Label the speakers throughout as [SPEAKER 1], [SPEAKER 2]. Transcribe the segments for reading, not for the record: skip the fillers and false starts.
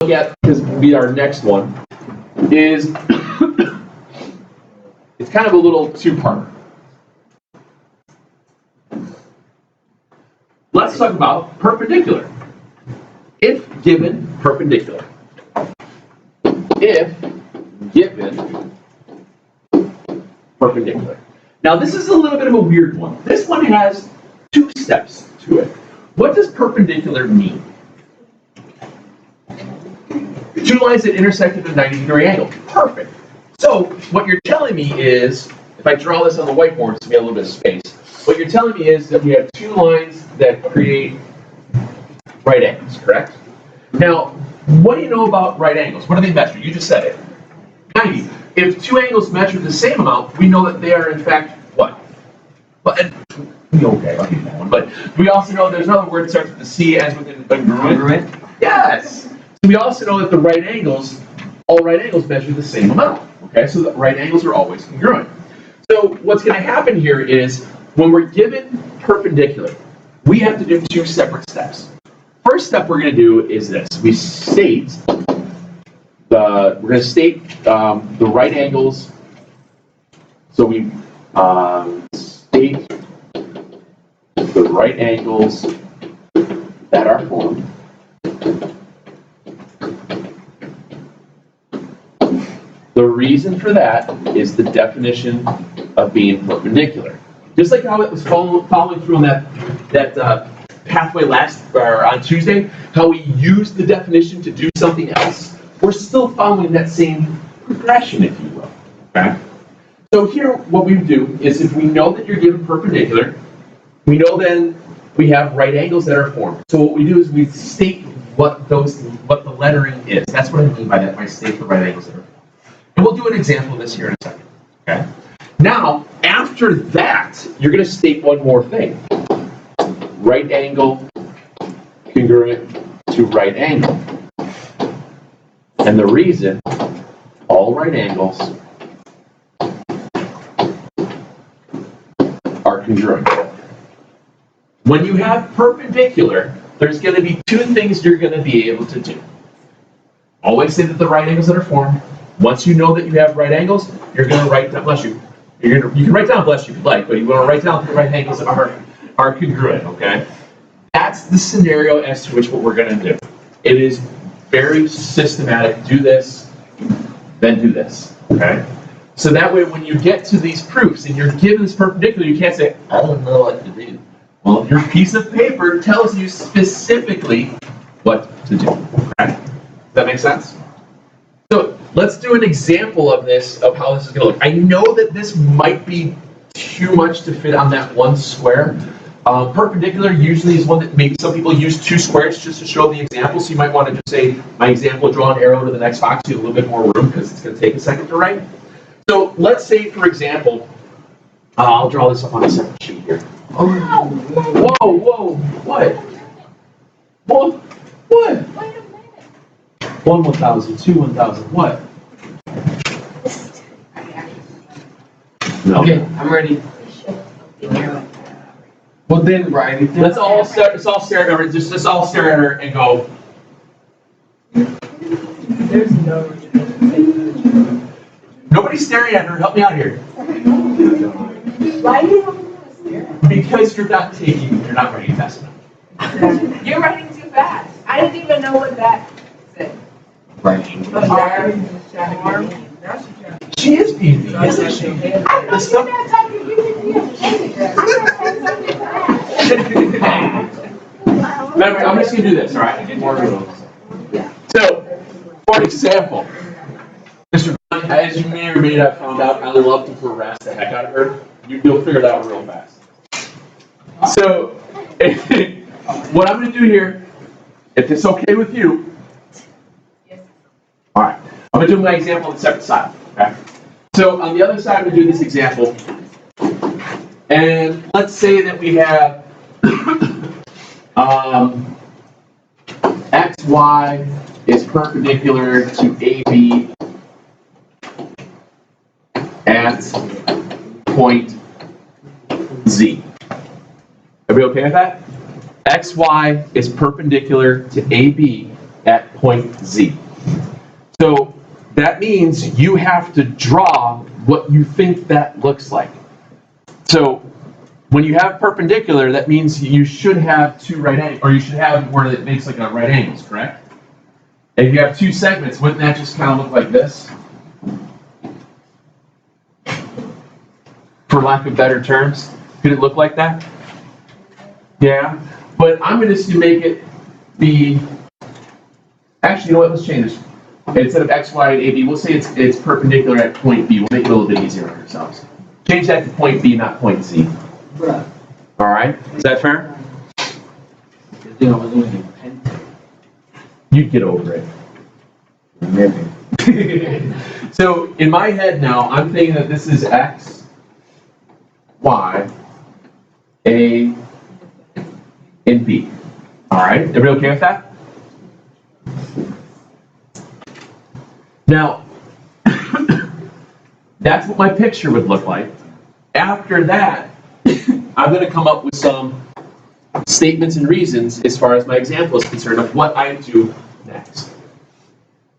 [SPEAKER 1] look at, because will be our next one, is it's kind of a little two-parter. Let's talk about perpendicular. If given perpendicular. If given perpendicular. Now this is a little bit of a weird one. This one has two steps to it. What does perpendicular mean? Two lines that intersect at a 90-degree angle. Perfect. So what you're telling me is, if I draw this on the whiteboard so we have a little bit of space, what you're telling me is that we have two lines that create right angles, correct? Now, what do you know about right angles? What do they measure? You just said it. 90. If two angles measure the same amount, we know that they are in fact what? Well, okay, I'll give you that one. But we also know there's another word that starts with the C as with congruent. Yes. So we also know that the right angles, all right angles measure the same amount. Okay, so the right angles are always congruent. So what's going to happen here is when we're given perpendicular, we have to do two separate steps. First step we're going to do is this. We state the right angles. So we state the right angles that are formed. The reason for that is the definition of being perpendicular. Just like how it was following through on that pathway on Tuesday, how we used the definition to do something else, we're still following that same progression, if you will. Okay? So here, what we do is if we know that you're given perpendicular, we know then we have right angles that are formed. So what we do is we state what the lettering is. That's what I mean by that, by state the right angles that are formed. And we'll do an example of this here in a second. Okay? Now, after that, you're going to state one more thing. Right angle congruent to right angle. And the reason, all right angles are congruent. When you have perpendicular, there's going to be two things you're going to be able to do. Always say that the right angles that are formed. Once you know that you have right angles, you're going to write down, bless you. You can write down bless you if you'd like, but you want to write down the right angles that are congruent, okay? That's the scenario as to which what we're going to do. It is very systematic. Do this, then do this, okay? So that way when you get to these proofs and you're given this perpendicular, you can't say, I don't know what to do. Well, your piece of paper tells you specifically what to do, okay? Does that make sense? So let's do an example of this, of how this is going to look. I know that this might be too much to fit on that one square. Perpendicular usually is one that maybe some people use two squares just to show the example. So you might want to just say, my example, draw an arrow to the next box, you have a little bit more room because it's going to take a second to write. So let's say, for example, I'll draw this up on a separate sheet here. Oh, whoa, what? What? 1, 1,000, 2, 1,000, what? No.
[SPEAKER 2] Okay, I'm ready. Well then, Brian,
[SPEAKER 1] let's all stare at her. Just all stare at her and go.
[SPEAKER 2] There's no.
[SPEAKER 1] Nobody's staring at her. Help me out here.
[SPEAKER 3] Why do you want to stare?
[SPEAKER 1] Because you're not writing fast enough.
[SPEAKER 3] You're writing too fast. I didn't even know what that said.
[SPEAKER 2] Writing.
[SPEAKER 1] She is being mean, isn't she?
[SPEAKER 3] I thought you were talking to you.
[SPEAKER 1] Remember, I'm just going to do this, all right? I get more room. So, for example, Mr. Brown, as you may or may not have found out, I love to harass the heck out of her. You'll figure it out real fast. So, what I'm going to do here, if it's okay with you, all right, I'm going to do my example on the separate side. Okay? So, on the other side, I'm going to do this example. And let's say that we have XY is perpendicular to AB at point Z. Everybody okay with that? XY is perpendicular to AB at point Z. So that means you have to draw what you think that looks like. So when you have perpendicular, that means you should have two right angles, or you should have where it makes like a right angles, correct? And if you have two segments, wouldn't that just kind of look like this? For lack of better terms, could it look like that? Yeah, but I'm going to make it be, actually, you know what, let's change this. Instead of x, y, and AB, we'll say it's perpendicular at point B. We'll make it a little bit easier on ourselves. Change that to point B, not point Z.
[SPEAKER 2] Bruh.
[SPEAKER 1] All right, is that fair?
[SPEAKER 2] Good thing I was only in pen.
[SPEAKER 1] You'd get over it.
[SPEAKER 2] Maybe.
[SPEAKER 1] So in my head now, I'm thinking that this is x, y, a, and b. All right, everybody okay with that? Now, that's what my picture would look like. After that, I'm going to come up with some statements and reasons as far as my example is concerned of what I do next.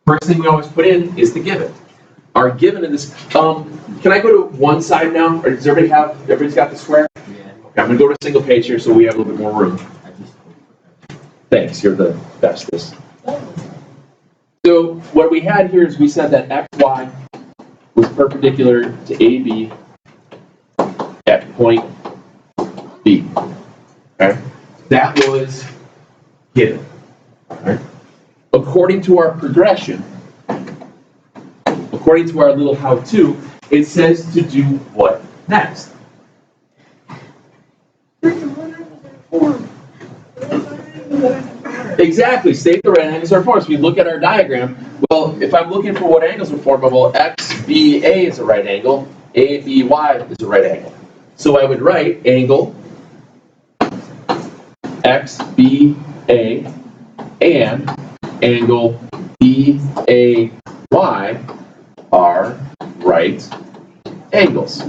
[SPEAKER 1] First thing we always put in is the given. Our given in this, can I go to one side now? Or does everybody's got the square?
[SPEAKER 2] Yeah.
[SPEAKER 1] Okay, I'm going to go to a single page here so we have a little bit more room. Thanks, you're the bestest. So what we had here is we said that xy was perpendicular to AB at point B. Okay? That was given. Right? According to our progression, according to our little how-to, it says to do what next? Exactly, state the right angles are formed. So we look at our diagram. Well, if I'm looking for what angles are formed, well, XBA is a right angle, ABY is a right angle. So I would write angle XBA and angle BAY are right angles.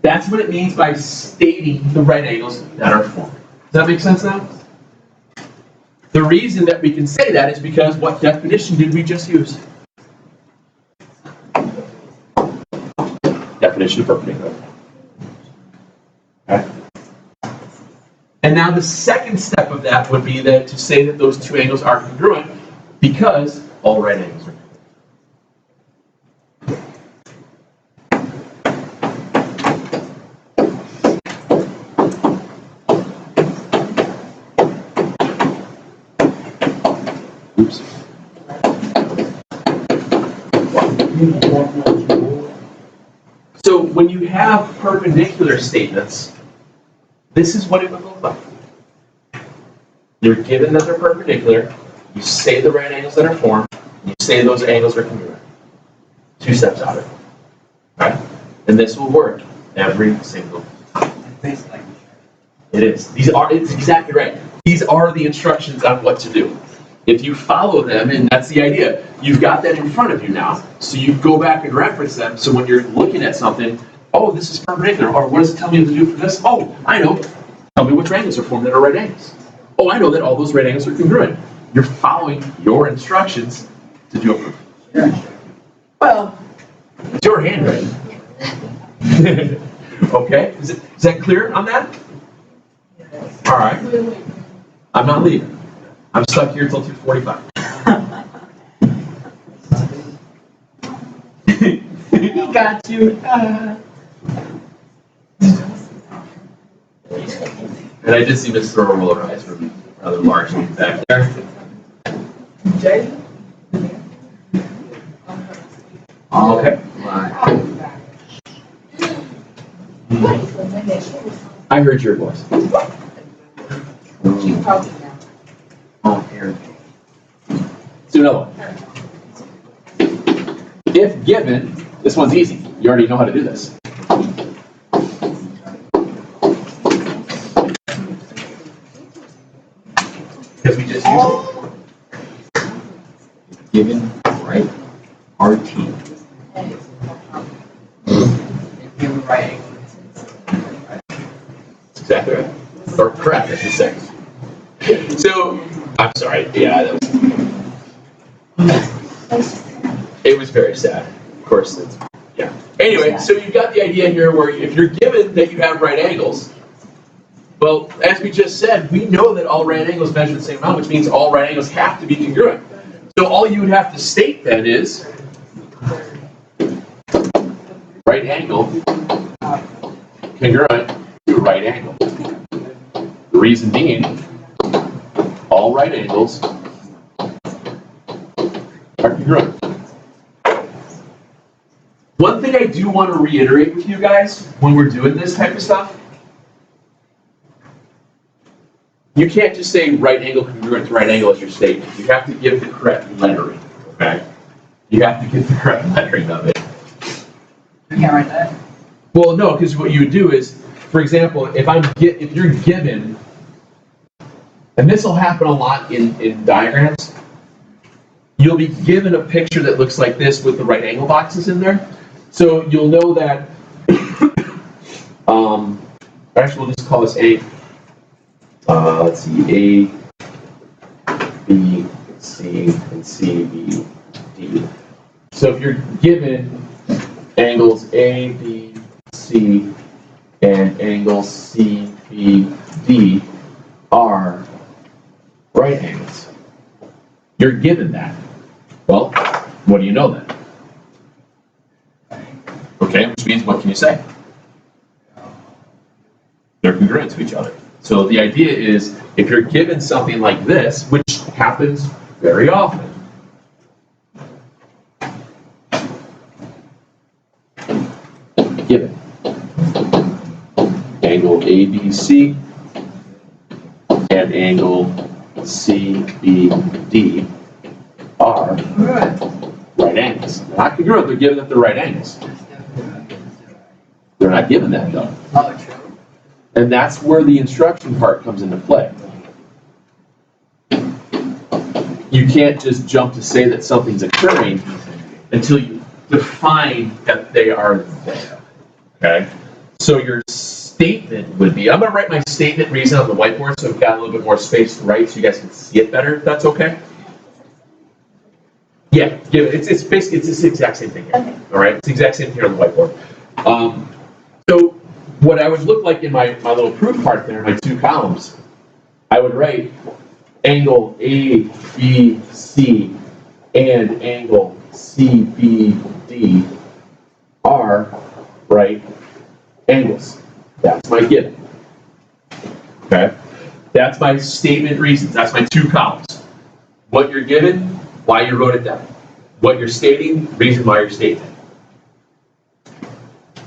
[SPEAKER 1] That's what it means by stating the right angles that are formed. Does that make sense now? The reason that we can say that is because what definition did we just use? Definition of perpendicular. Okay. And now the second step of that would be that to say that those two angles are congruent because all right angles are congruent. Oops. So when you have perpendicular statements, this is what it would look like. You're given that they're perpendicular, you say the right angles that are formed, you say those angles are congruent. Two steps out of it. Right? And this will work every single time. It is. It's exactly right. These are the instructions on what to do. If you follow them, and that's the idea, you've got that in front of you now, so you go back and reference them, so when you're looking at something, oh, this is perpendicular, or what does it tell me to do for this? Oh, I know. Tell me which angles are formed that are right angles. Oh, I know that all those right angles are congruent. You're following your instructions to do a proof.
[SPEAKER 2] Yeah.
[SPEAKER 1] Well, it's your handwriting. Okay, is that clear on that? All right. I'm not leaving. I'm stuck here until 2:45.
[SPEAKER 2] He got you.
[SPEAKER 1] And I did see Miss Thrower roll her eyes from rather large back there.
[SPEAKER 2] Jay?
[SPEAKER 1] Okay. I heard your voice.
[SPEAKER 3] She's talking now.
[SPEAKER 2] Oh, here.
[SPEAKER 1] Let's do another one. If given, this one's easy. You already know how to do this. Because we just used it.
[SPEAKER 2] Given, right? RT. Given right angle.
[SPEAKER 1] Exactly right. Or correct, I should say. So, I'm sorry. Yeah, that was. It was very sad. Of course, it's, yeah. Anyway, so you've got the idea here where if you're given that you have right angles, well, as we just said, we know that all right angles measure the same amount, which means all right angles have to be congruent. So all you would have to state then is right angle congruent to right angle. The reason being, all right angles are congruent. One thing I do want to reiterate with you guys when we're doing this type of stuff, you can't just say right angle congruent to right angle as your statement. You have to give the correct lettering, okay? You have to get the correct lettering of it.
[SPEAKER 2] You can't write that?
[SPEAKER 1] Well, no, because what you would do is, for example, if you're given, and this will happen a lot in diagrams, you'll be given a picture that looks like this with the right angle boxes in there. So you'll know that, actually we'll just call this A, let's see, A, B, C, and C, B, D. So if you're given angles A, B, C, and angles C, B, D are right angles, you're given that. Well, what do you know then? Okay, which means what can you say? They're congruent to each other. So the idea is, if you're given something like this, which happens very often, given angle ABC and angle CBD are right angles. They're not congruent, they're given that they're right angles. They're not given that though.
[SPEAKER 2] Oh, true.
[SPEAKER 1] And that's where the instruction part comes into play. You can't just jump to say that something's occurring until you define that they are there. Okay? So your statement would be, I'm going to write my statement reason on the whiteboard so I've got a little bit more space to write so you guys can see it better, if that's okay? Yeah, give it. It's basically, it's the exact same thing here. Okay. All right? It's the exact same thing here on the whiteboard. So what I would look like in my little proof part there, my two columns, I would write angle ABC and angle CBD are right angles. That's my given. Okay? That's my statement reasons. That's my two columns. What you're given, why you wrote it down. What you're stating, reason why you're stating it.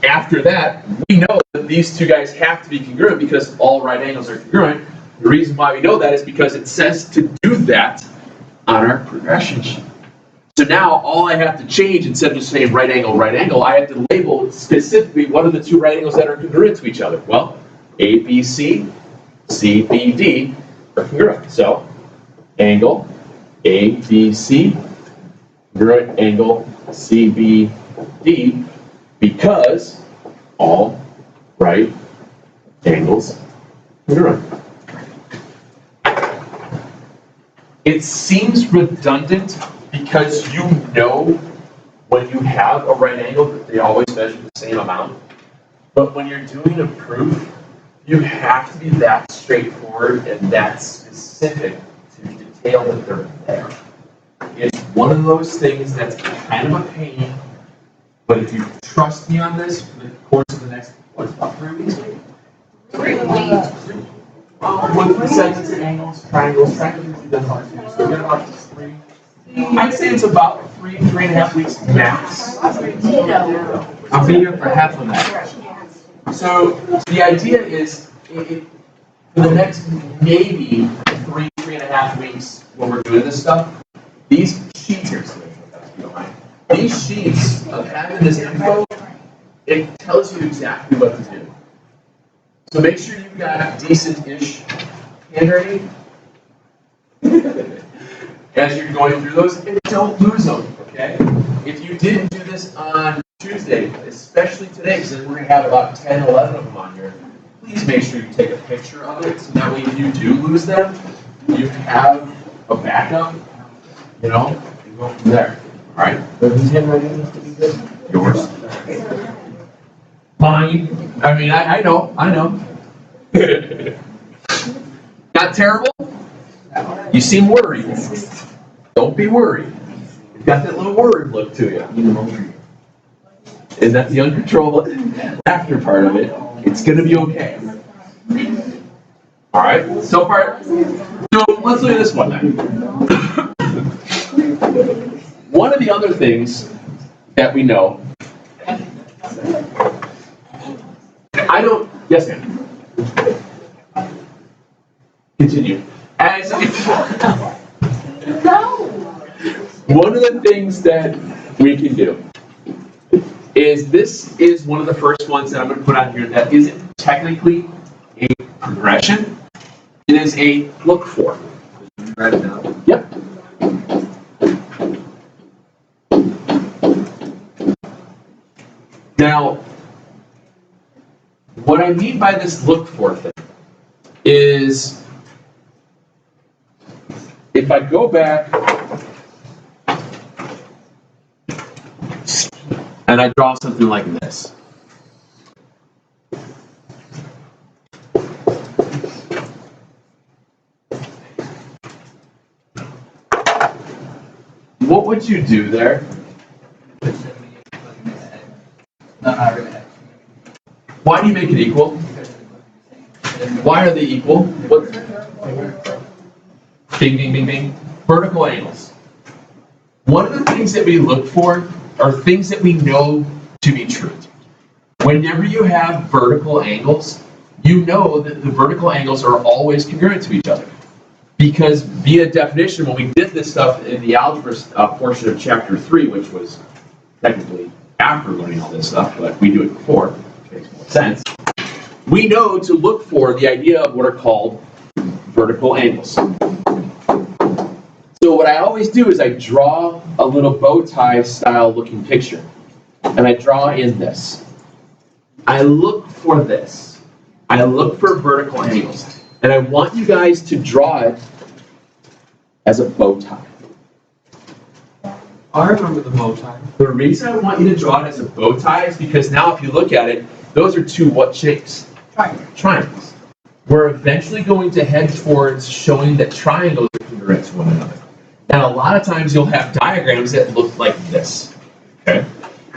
[SPEAKER 1] After that, we know that these two guys have to be congruent because all right angles are congruent. The reason why we know that is because it says to do that on our progression sheet. So now all I have to change, instead of just saying right angle, I have to label specifically what are the two right angles that are congruent to each other. Well, ABC, CBD are congruent. So angle ABC, congruent angle CBD, because all right angles congruent. It seems redundant because you know when you have a right angle that they always measure the same amount. But when you're doing a proof, you have to be that straightforward and that specific to detail that they're there. It's one of those things that's kind of a pain, but if you trust me on this for the course of the next, about 3 weeks maybe?
[SPEAKER 2] 3 weeks.
[SPEAKER 1] With the segments and angles, triangles usually does hard too. So get about 3. I'd say it's about 3.5 weeks max.
[SPEAKER 2] I'll be here for half of that.
[SPEAKER 1] So the idea is, for the next maybe 3.5 weeks when we're doing this stuff, these sheets here, these sheets of having this info, it tells you exactly what to do. So make sure you've got decent-ish handwriting as you're going through those, and don't lose them, okay? If you didn't do this on Tuesday, especially today, because we're going to have about 10, 11 of them on here, please make sure you take a picture of it, so that way if you do lose them, you have a a backup, you know, and go from there. All right? Whose handwriting is to be good? Yours. Mine. I mean, I know. Not terrible? You seem worried. Don't be worried. You've got that little worried look to you. And that's the uncontrollable laughter part of it. It's going to be okay. All right. So far, so let's look at this one then. One of the other things that we know. Yes, ma'am. Continue. One of the things that we can do is this is one of the first ones that I'm going to put on here that isn't technically a progression. It is a look for. Write it down. Yep. Now, what I mean by this look for thing is if I go back and I draw something like this. What would you do there? Why do you make it equal? Why are they equal? What? Bing, bing, bing, bing. Vertical angles. One of the things that we look for are things that we know to be true. Whenever you have vertical angles, you know that the vertical angles are always congruent to each other. Because via definition, when we did this stuff in the algebra portion of chapter 3, which was technically after learning all this stuff, but we do it before, which makes more sense, we know to look for the idea of what are called vertical angles. So what I always do is I draw a little bow tie style looking picture, and I draw in this. I look for this. I look for vertical angles, and I want you guys to draw it as a bow tie.
[SPEAKER 4] I remember the bow tie.
[SPEAKER 1] The reason I want you to draw it as a bow tie is because now if you look at it, those are two what shapes? Triangles. We're eventually going to head towards showing that triangles are congruent to one another. And a lot of times you'll have diagrams that look like this. Okay?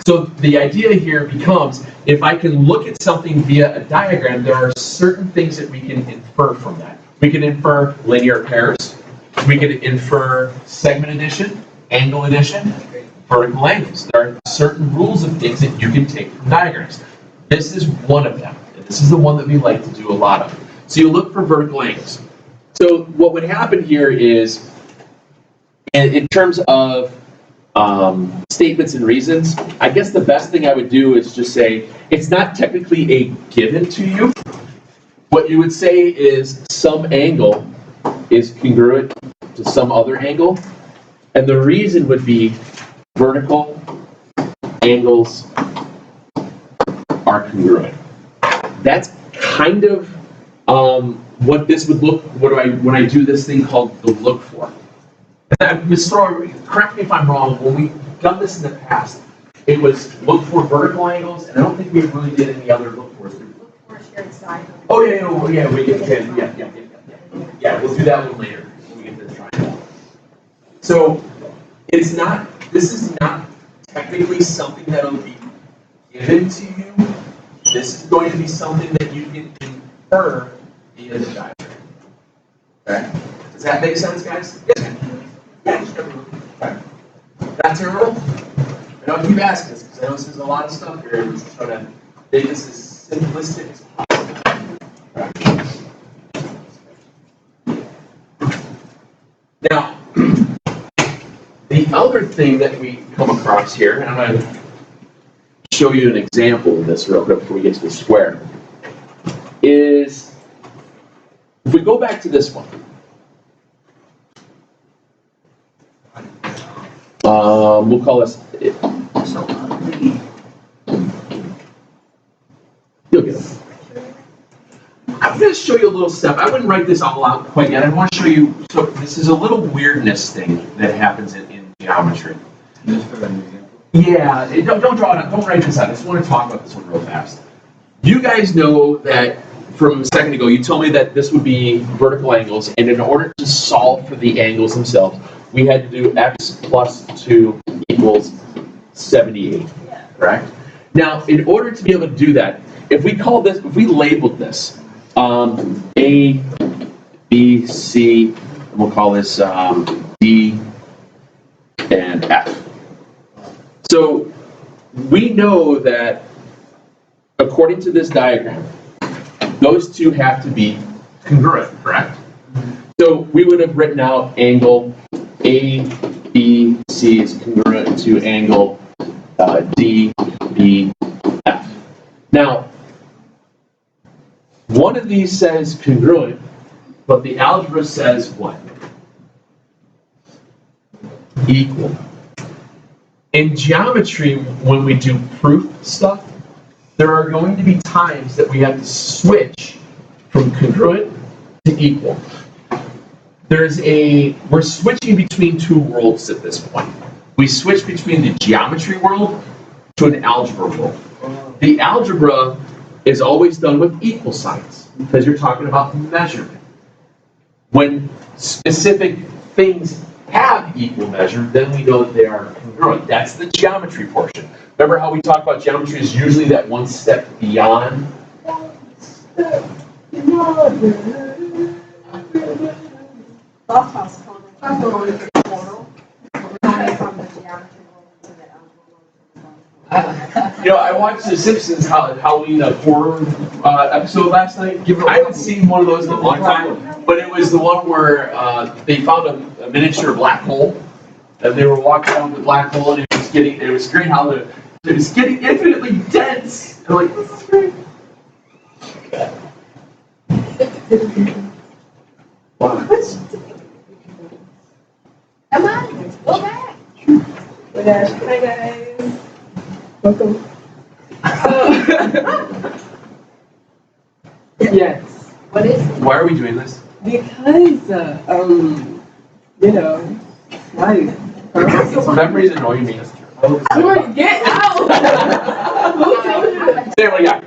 [SPEAKER 1] So the idea here becomes, if I can look at something via a diagram, there are certain things that we can infer from that. We can infer linear pairs. We can infer segment addition, angle addition, vertical angles. There are certain rules of things that you can take from diagrams. This is one of them. And this is the one that we like to do a lot of. So you look for vertical angles. So what would happen here is, in terms of statements and reasons, I guess the best thing I would do is just say, it's not technically a given to you. What you would say is some angle is congruent to some other angle, and the reason would be vertical angles are congruent. That's kind of what this would look, when I do this thing called the look for. Ms. Thrower, correct me if I'm wrong, when we've done this in the past, it was look for vertical angles, and I don't think we really did any other look for.
[SPEAKER 3] Look for shared side.
[SPEAKER 1] Oh yeah, we can, yeah, we'll do that one later when we get to the triangle. So this is not technically something that'll be given to you. This is going to be something that you can infer via the diagram. Okay? Does that make sense, guys? Yes. Okay. Not terrible? And I'll keep asking this because I know this is a lot of stuff here, and I'm just trying to make this as simplistic as possible. Okay. Now, the other thing that we come across here, and I'm going to show you an example of this real quick before we get to the square, is if we go back to this one. We'll call this. You'll get it. I'm going to to show you a little step. I wouldn't write this all out quite yet. I want to show you, so this is a little weirdness thing that happens in geometry.
[SPEAKER 4] Just for an example.
[SPEAKER 1] Yeah, don't draw it out. Don't write this out. I just want to talk about this one real fast. You guys know that from a second ago, you told me that this would be vertical angles, and in order to solve for the angles themselves, we had to do x plus 2 equals 78, correct? Now, in order to be able to do that, if we labeled this A, B, C, and we'll call this D and F. So we know that according to this diagram, those two have to be congruent, correct? So we would have written out angle ABC is congruent to angle DBF. Now, one of these says congruent, but the algebra says what? Equal. In geometry, when we do proof stuff, there are going to be times that we have to switch from congruent to equal. We're switching between two worlds at this point. We switch between the geometry world to an algebra world. The algebra is always done with equal signs because you're talking about measurement. When specific things have equal measure, then we know that they are congruent. That's the geometry portion. Remember how we talk about geometry is usually that one step beyond? You know, I watched The Simpsons Halloween horror episode last night. I haven't seen one of those in a long time, but it was the one where they found a miniature black hole, and they were walking around the black hole, and it was great how it was getting infinitely dense. And I'm like, this is great. Wow.
[SPEAKER 3] Come on, go back. Hi guys. Welcome. Yes.
[SPEAKER 2] What is it?
[SPEAKER 1] Why are we doing this?
[SPEAKER 3] Because, you know, life.
[SPEAKER 1] Memories annoy me.
[SPEAKER 3] Sure, get out! Who told you?
[SPEAKER 1] Say what you got.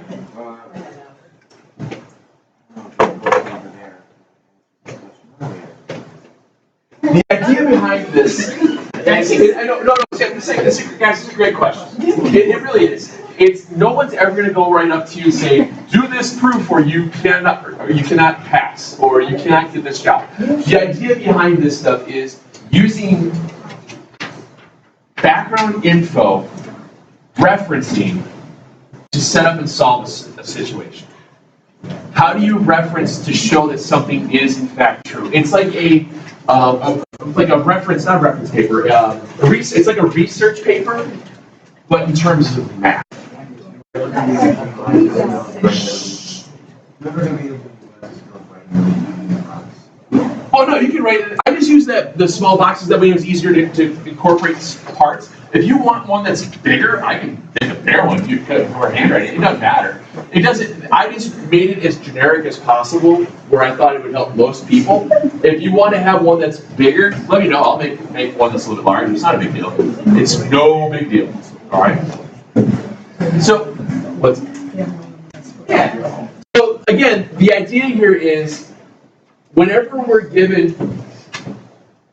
[SPEAKER 1] The idea behind this, I don't know, this is a great question. It really is. It's no one's ever going to go right up to you and say, do this proof or you cannot pass or you cannot get this job. The idea behind this stuff is using background info, referencing to set up and solve a situation. How do you reference to show that something is in fact true? It's like a reference, not a reference paper. It's like a research paper, but in terms of math. Oh no, you can write it. I just use the small boxes that way. It's easier to incorporate parts. If you want one that's bigger, I can take a bigger one. You could for handwriting. It doesn't matter. It doesn't. I just made it as generic as possible, where I thought it would help most people. If you want to have one that's bigger, let me know. I'll make one that's a little bit larger. It's not a big deal. It's no big deal. All right. So let's. Yeah. So again, the idea here is, whenever we're given,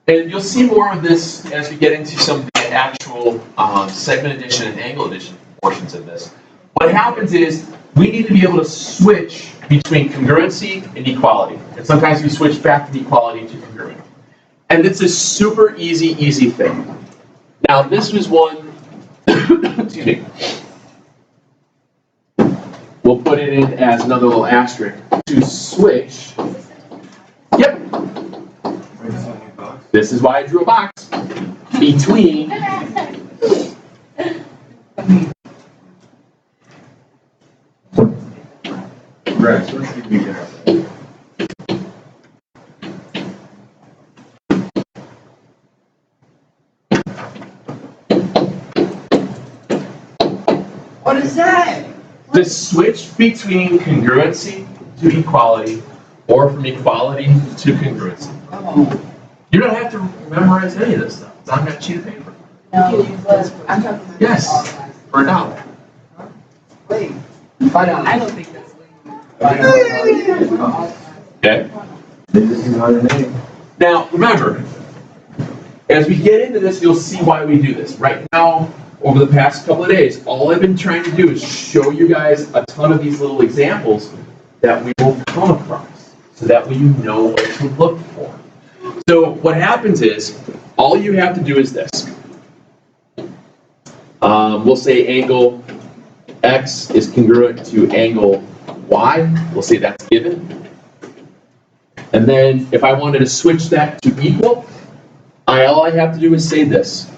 [SPEAKER 1] and you'll see more of this as we get into some of the actual segment addition and angle addition portions of this. What happens is we need to be able to switch between congruency and equality. And sometimes we switch back from equality to congruent. And it's a super easy thing. Now this was one, excuse me. We'll put it in as another little asterisk to switch. Yep. This is why I drew a box between
[SPEAKER 2] What is that?
[SPEAKER 1] the switch between congruency to equality or from equality to congruency. You don't have to memorize any of this stuff. It's on that sheet of paper.
[SPEAKER 2] I'm talking about.
[SPEAKER 1] Yes, for $1.
[SPEAKER 2] Wait.
[SPEAKER 3] I don't think that's legal.
[SPEAKER 1] Okay? Now, remember, as we get into this, you'll see why we do this. Right now, over the past couple of days, all I've been trying to do is show you guys a ton of these little examples that we will come across, so that way you know what to look for. So what happens is, all you have to do is this. We'll say angle X is congruent to angle Y. We'll say that's given. And then if I wanted to switch that to equal, all I have to do is say this.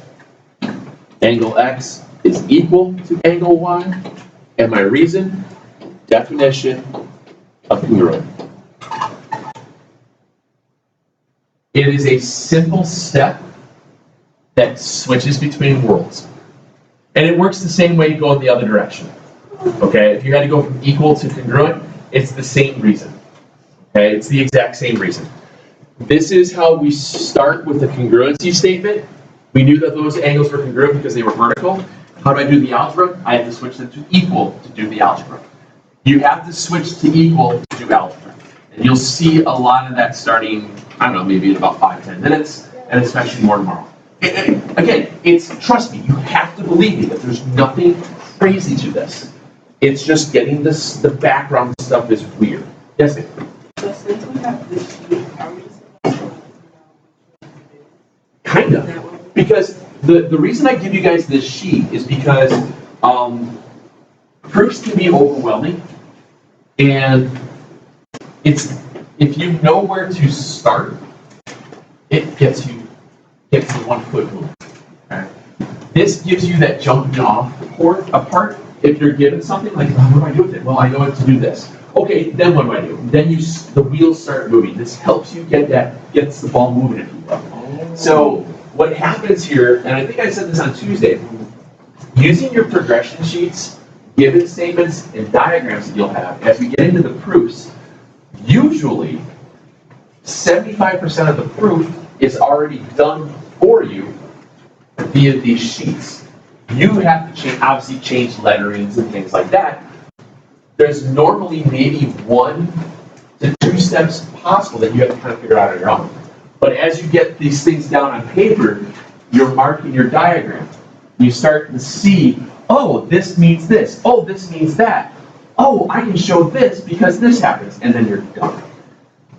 [SPEAKER 1] Angle X is equal to angle Y. And my reason? Definition of congruent. It is a simple step that switches between worlds. And it works the same way going the other direction. Okay, if you had to go from equal to congruent, it's the same reason. Okay, it's the exact same reason. This is how we start with the congruency statement. We knew that those angles were congruent because they were vertical. How do I do the algebra? I have to switch them to equal to do the algebra. You have to switch to equal to do algebra. And you'll see a lot of that starting, I don't know, maybe in about 5-10 minutes, and especially more tomorrow. Again, trust me, you have to believe me that there's nothing crazy to this. It's just getting this, the background stuff is weird. Yes, ma'am?
[SPEAKER 3] So since we have this sheet, are we supposed to know?
[SPEAKER 1] Kind of. Because the reason I give you guys this sheet is because proofs can be overwhelming. And if you know where to start, it gets you one foot moving. Okay? This gives you that jumping off apart. If you're given something like, oh, what do I do with it? Well, I know what to do this. Okay, then what do I do? Then the wheels start moving. This helps you gets the ball moving, if you will. So what happens here, and I think I said this on Tuesday, using your progression sheets, given statements, and diagrams that you'll have, as we get into the proofs, usually 75% of the proof is already done for you via these sheets. You have to obviously change letterings and things like that. There's normally maybe 1 to 2 steps possible that you have to kind of figure out on your own. But as you get these things down on paper, you're marking your diagram. You start to see, oh, this means this. Oh, this means that. Oh, I can show this because this happens. And then you're done.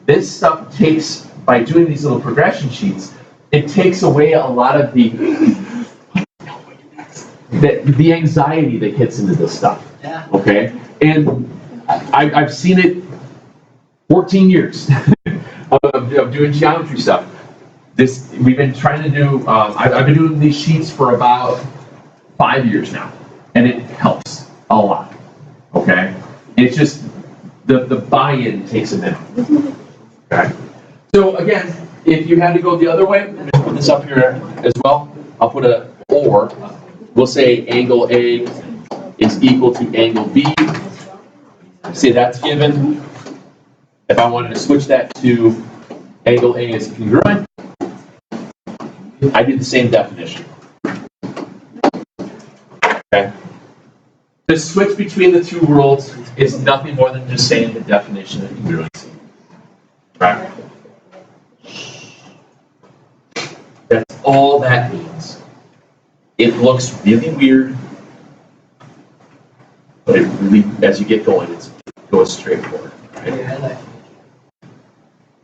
[SPEAKER 1] This stuff takes, by doing these little progression sheets, it takes away a lot of the anxiety that hits into this stuff.
[SPEAKER 2] Yeah.
[SPEAKER 1] Okay? And I've seen it 14 years of doing geometry stuff. We've been trying to do, I've been doing these sheets for about 5 years now, and it helps a lot. Okay? It's just, the buy-in takes a minute. Okay? So again, if you had to go the other way, let me put this up here as well. I'll put a or. We'll say angle A is equal to angle B. Say that's given. If I wanted to switch that to angle A is congruent, I do the same definition. Okay? The switch between the two worlds is nothing more than just saying the definition of congruency. Right? That's all that means. It looks really weird, but it really, as you get going, it goes straightforward. Right?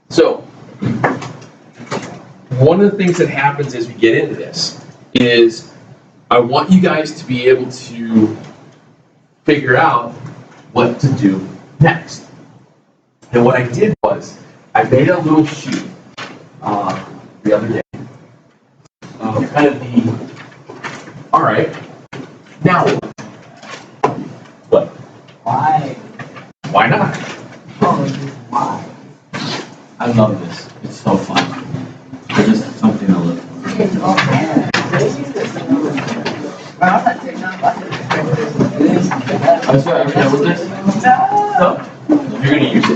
[SPEAKER 1] So, one of the things that happens as we get into this is I want you guys to be able to figure out what to do next. And what I did was I made a little sheet the other day. Kind of all right, now what?
[SPEAKER 2] Why?
[SPEAKER 1] Why not?
[SPEAKER 2] Why?
[SPEAKER 4] I love this. It's so fun. It's just something to look for.
[SPEAKER 2] Oh, man. Well, I'm not taking off.
[SPEAKER 4] I'm sorry, are we done with this?
[SPEAKER 2] No.
[SPEAKER 1] You're going to use it.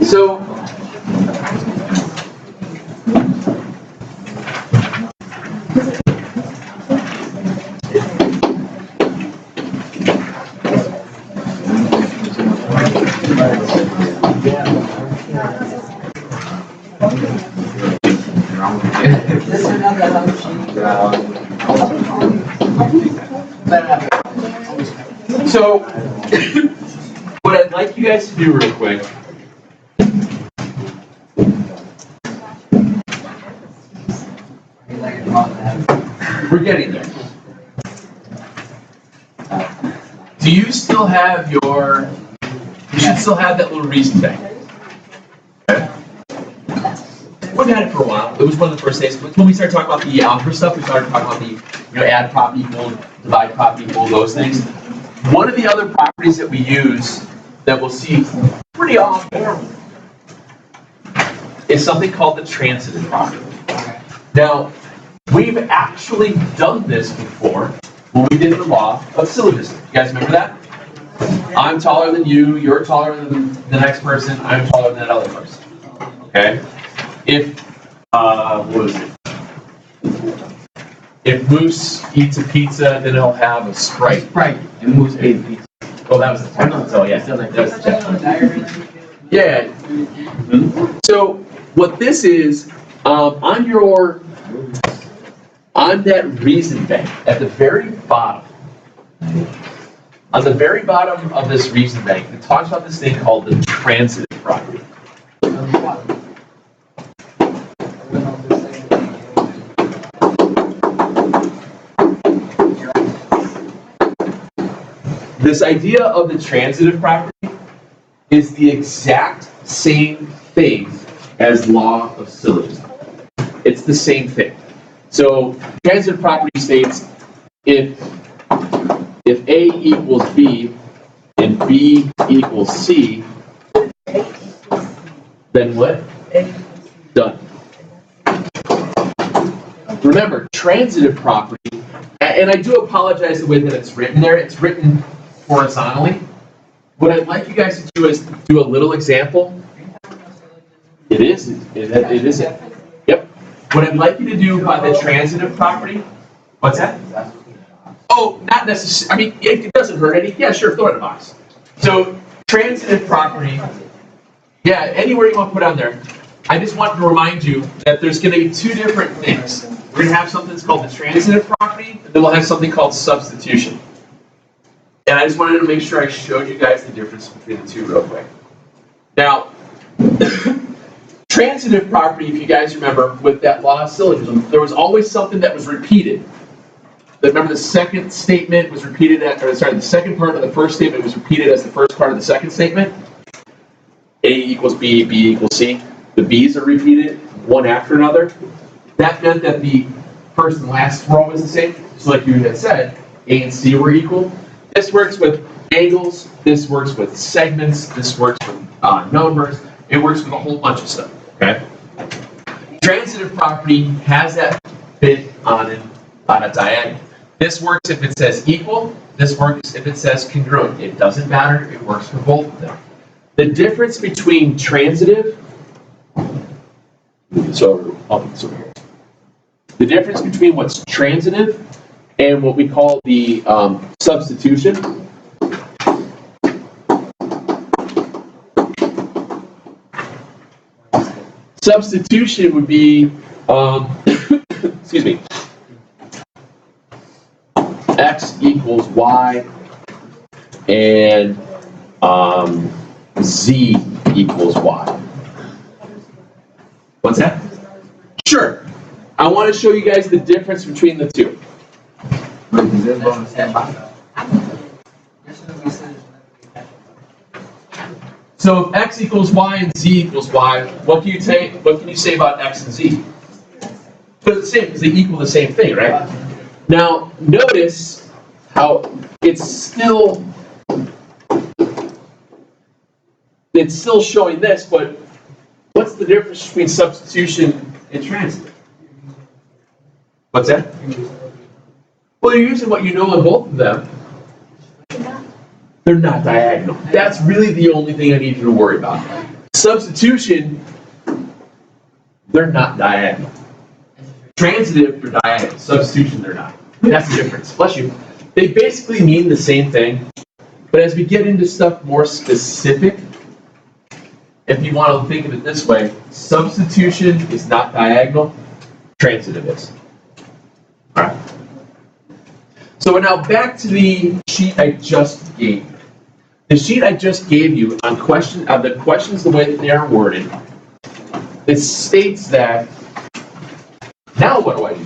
[SPEAKER 1] So,
[SPEAKER 2] This is another
[SPEAKER 1] so what I'd like you guys to do real quick. We're getting there. Do you still have your? You should still have that little reason bank. Okay. We've had it for a while. It was one of the first days. When we started talking about the algebra stuff, we started talking about the add prop equal, divide prop equal, those things. One of the other properties that we use that we'll see pretty often is something called the transitive property. Now, we've actually done this before when we did the law of syllogism. You guys remember that? I'm taller than you, you're taller than the next person, I'm taller than that other person. Okay? If, what was it? If Moose eats a pizza, then he'll have a Sprite.
[SPEAKER 4] Right, and Moose ate a pizza.
[SPEAKER 1] Oh, that was the text. Oh, yeah. That was the text. Yeah. Mm-hmm. So, what this is, on that reason bank, at the very bottom, on the very bottom of this reason bank, it talks about this thing called the transitive property. This idea of the transitive property is the exact same thing as law of syllogism. It's the same thing. So transitive property states if A equals B and B equals C, then what? Done. Remember, transitive property, and I do apologize the way that it's written there. It's written horizontally. What I'd like you guys to do is do a little example. It is. It is it. Yep. What I'd like you to do by the transitive property. What's that? Oh, not necessarily. I mean, it doesn't hurt any. Yeah, sure. Throw it in a box. So transitive property. Yeah, anywhere you want to put on there. I just want to remind you that there's going to be two different things. We're going to have something that's called the transitive property, and then we'll have something called substitution. And I just wanted to make sure I showed you guys the difference between the two real quick. Now, transitive property, if you guys remember, with that law of syllogism, there was always something that was repeated. Remember the second statement was repeated the second part of the first statement was repeated as the first part of the second statement? A equals B, B equals C. The B's are repeated one after another. That meant that the first and last were always the same. So like you had said, A and C were equal. This works with angles, this works with segments, this works with numbers, it works with a whole bunch of stuff, okay? Transitive property has that bit on a diagonal. This works if it says equal, this works if it says congruent. It doesn't matter, it works for both of them. The difference between transitive, the difference between what's transitive and what we call the substitution. Substitution would be, excuse me, x equals y and z equals y. What's that? Sure. I want to show you guys the difference between the two. So if x equals y and z equals y, what can you say? What can you say about x and z? They're the same because they equal the same thing, right? Now notice how it's still showing this, but what's the difference between substitution and transitive? What's that? Well, you're using what you know on both of them. They're not diagonal. That's really the only thing I need you to worry about. Substitution, they're not diagonal. Transitive, they're diagonal. Substitution, they're not. That's the difference. Bless you. They basically mean the same thing, but as we get into stuff more specific, if you want to think of it this way, substitution is not diagonal, transitive is. All right. So now back to the sheet I just gave you. The sheet I just gave you on the questions, the way that they are worded, it states that, now what do I do?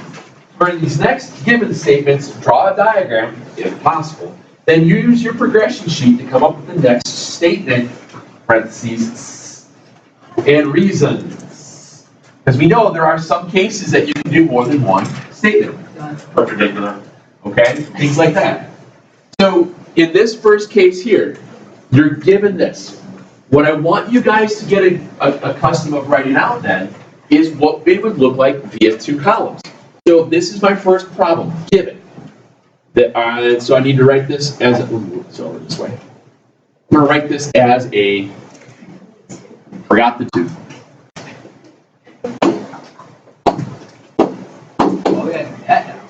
[SPEAKER 1] For these next given statements, draw a diagram, if possible. Then use your progression sheet to come up with the next statement, parentheses, and reasons. Because we know there are some cases that you can do more than one statement. Particular. Okay? Things like that. So, in this first case here, you're given this. What I want you guys to get a custom of writing out then is what it would look like via two columns. So this is my first problem, given. So I need to write this as, it's over this way. I'm going to write this as a, forgot the two.
[SPEAKER 2] Oh, yeah, that now.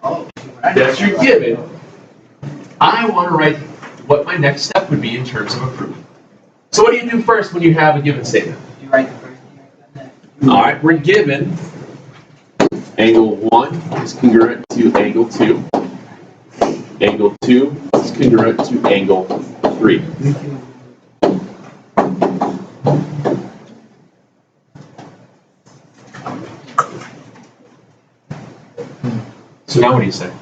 [SPEAKER 2] Oh.
[SPEAKER 1] That's your given. I want to write what my next step would be in terms of a proof. So what do you do first when you have a given statement?
[SPEAKER 2] You write the first thing.
[SPEAKER 1] All right, we're given angle 1 is congruent to angle 2. Angle 2 is congruent to angle 3. So now what do you say?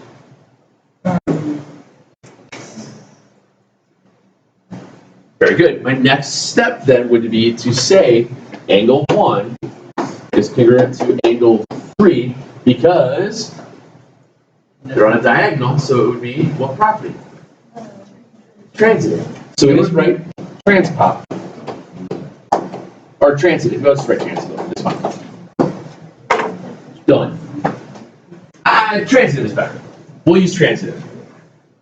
[SPEAKER 1] Very good. My next step then would be to say angle 1 is congruent to angle 3 because they're on a diagonal, so it would be what property? Transitive. So it is right transpop. Or transitive. Let's write transitive. It's fine. Done. Transitive is better. We'll use transitive.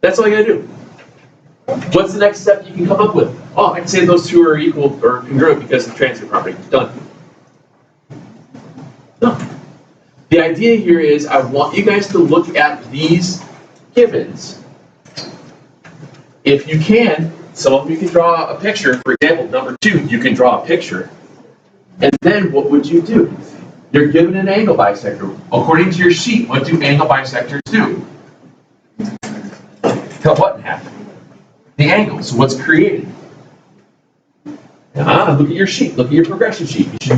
[SPEAKER 1] That's all you gotta do. What's the next step you can come up with? Oh, I can say those two are equal or congruent because of the transitive property. Done. Done. The idea here is I want you guys to look at these givens. If you can, some of them you can draw a picture. For example, number 2, you can draw a picture. And then what would you do? You're given an angle bisector. According to your sheet, what do angle bisectors do? Cut what in half? The angle. So what's created? Look at your sheet. Look at your progression sheet. You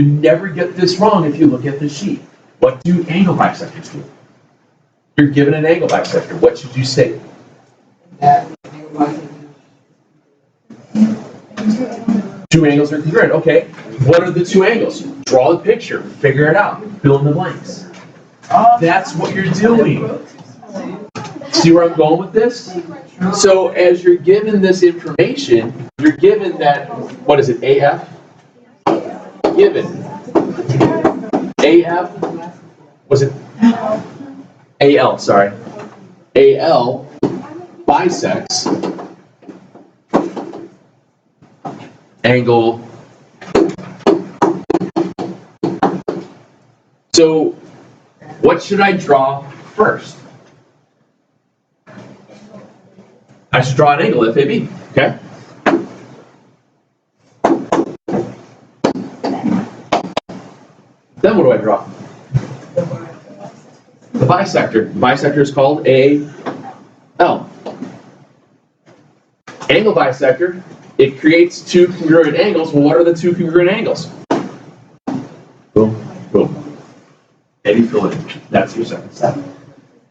[SPEAKER 1] never get this wrong if you look at the sheet. What do angle bisectors do? You're given an angle bisector. What should you say? Two angles are congruent. Okay. What are the two angles? Draw the picture. Figure it out. Fill in the blanks. That's what you're doing. See where I'm going with this? So as you're given this information, you're given that, what is it, AF? Given. AF, was it? AL, sorry. AL bisects angle. So what should I draw first? I should draw an angle, FAB, okay? Then what do I draw? The bisector. The bisector is called AL. Angle bisector, it creates two congruent angles. Well, what are the two congruent angles? Boom, boom. And you fill it in. That's your second step.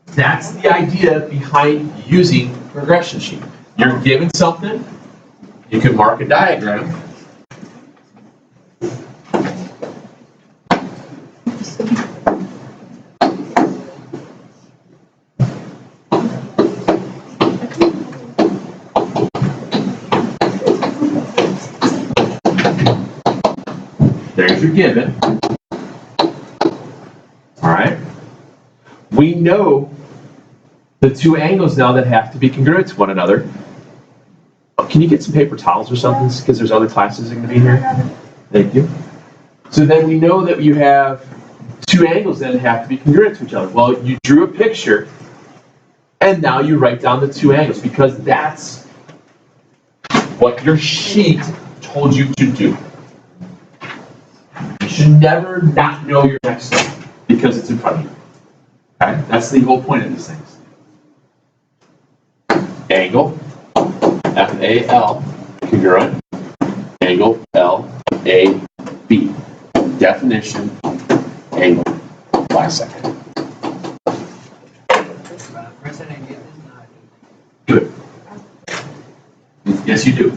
[SPEAKER 1] That's the idea behind using progression sheet. You're given something, you can mark a diagram. There's your given. All right. We know the two angles now that have to be congruent to one another. Oh, can you get some paper towels or something? Because there's other classes that are going to be here. Thank you. So then we know that you have two angles that have to be congruent to each other. Well, you drew a picture, and now you write down the two angles because that's what your sheet told you to do. You should never not know your next step because it's in front of you. Okay? That's the whole point of these things. Angle, F-A-L, congruent. Angle, L-A-B. Definition, angle, bisector.
[SPEAKER 2] First I didn't get this, now I do.
[SPEAKER 1] Good. Yes, you do.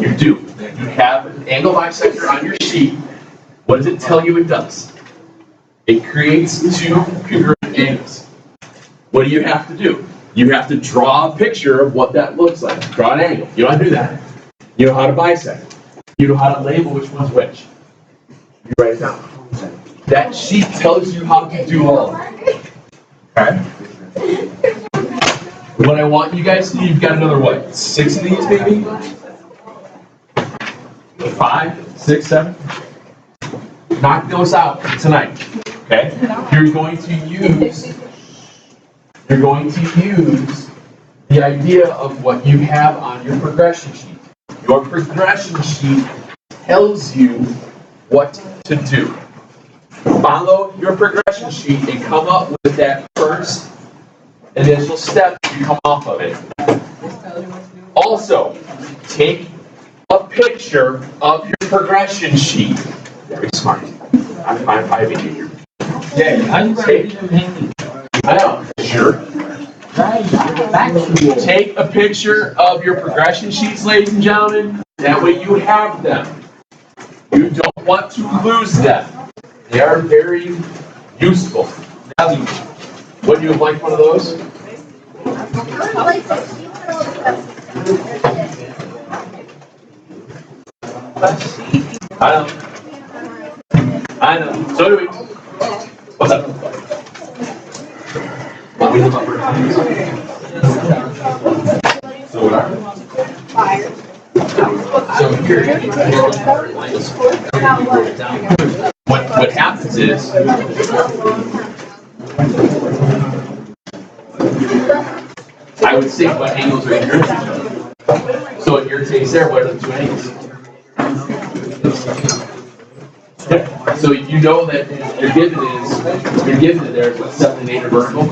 [SPEAKER 1] You do. You have an angle bisector on your sheet. What does it tell you it does? It creates two congruent angles. What do you have to do? You have to draw a picture of what that looks like. Draw an angle. You know how to do that. You know how to bisect. You know how to label which one's which. You write it down. That sheet tells you how to do all of it. Okay? What I want you guys to do, you've got another what? 6 of these maybe? 5, 6, 7? Knock those out tonight. Okay? You're going to use the idea of what you have on your progression sheet. Your progression sheet tells you what to do. Follow your progression sheet and come up with that first initial step you come off of it. Also, take a picture of your progression sheet. Very smart. I'm high-fiving you here.
[SPEAKER 4] Yeah, how you write them hanging?
[SPEAKER 1] I know. Sure. Take a picture of your progression sheets, ladies and gentlemen. That way you have them. You don't want to lose them. They are very useful. Now, would you have liked one of those? I know. So do we. What's up? Want me to look up our So what are they? So here, what happens is, I would say what angles are congruent to each other. So in your case there, what are the two angles? Yeah. So you know that you're given it there is what 7 and 8 are vertical.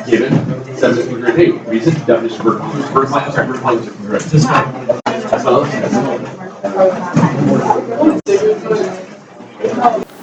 [SPEAKER 1] Given 7 is congruent to 8. Reason definition vertical. Vertical lines are congruent.